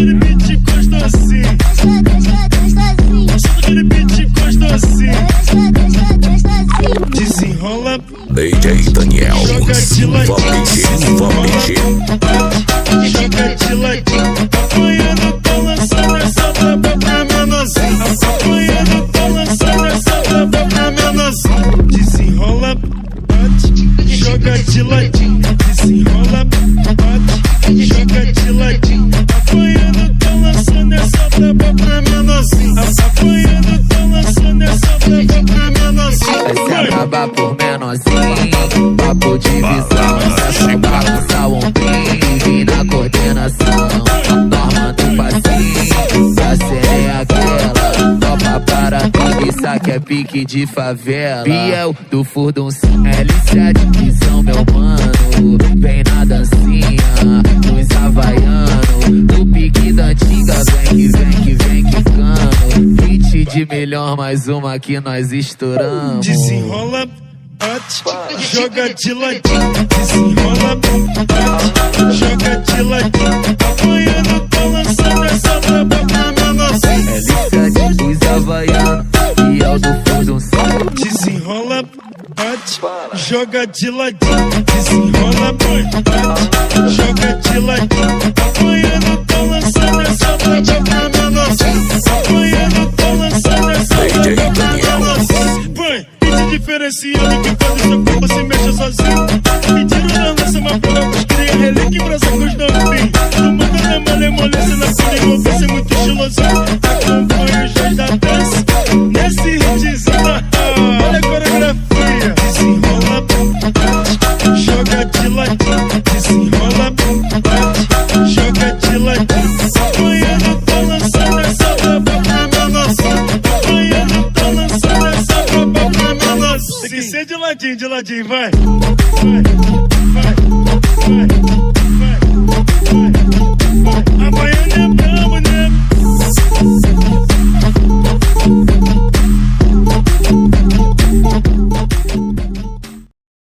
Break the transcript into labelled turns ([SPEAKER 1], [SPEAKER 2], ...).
[SPEAKER 1] aquele beat gostosinho. Solta aquele beat gostosinho. Desenrola.
[SPEAKER 2] DJ Daniel,
[SPEAKER 1] Joga de ladinho. Joga de ladinho. Apanhando, tô lançando essa braba pra menorzinho. Apanhando, tô lançando essa braba pra menorzinho. Desenrola, bate, joga de ladinho. Desenrola, bate, joga de ladinho. Apanhando, tô lançando essa braba pra menorzinho. Apanhando, tô lançando essa braba pra menorzinho.
[SPEAKER 3] Vai se acabar por menorzinho, papo de visão. Essa balança o ombrinho, vem na coordenação. Norma do passinho, a série é aquela. Topa para preguiça que é pique de favela. Biel do Furduncinho, L7 visão, meu mano. Vem na dancinha, nos havaianos. Do pique da antiga, vem que cano. Hit de melhor, mais uma que nós estouramos.
[SPEAKER 1] Desenrola, bate, joga de ladinho. Desenrola, bate, joga de ladinho. Apanhando, tô lançando essa braba pra menorzinho.
[SPEAKER 3] L7 dos havaianos, e é o do Furduncinho.
[SPEAKER 1] Desenrola, bate, joga de ladinho. Desenrola, bate, joga de ladinho. Apanhando, tô lançando essa braba pra menorzinho. Apanhando, tô lançando essa braba pra menorzinho. Põe, beat diferenciado que faz o seu corpo se mexa sozinho. Pediram na lança uma prova pros cria, relíquia e brasa com os novinhos. Tu manda na malemolência na folha envolvência, muito estilosinho. Acompanha os dois da dança nesse hitzinho. Olha a coreografia. Desenrola, bate, joga de ladinho. Desenrola, bate, joga de ladinho. Apanhando, tô lançando essa braba pra menorzinho. Apanhando, tô lançando essa braba pra menorzinho. Tem que ser de ladinho, vai.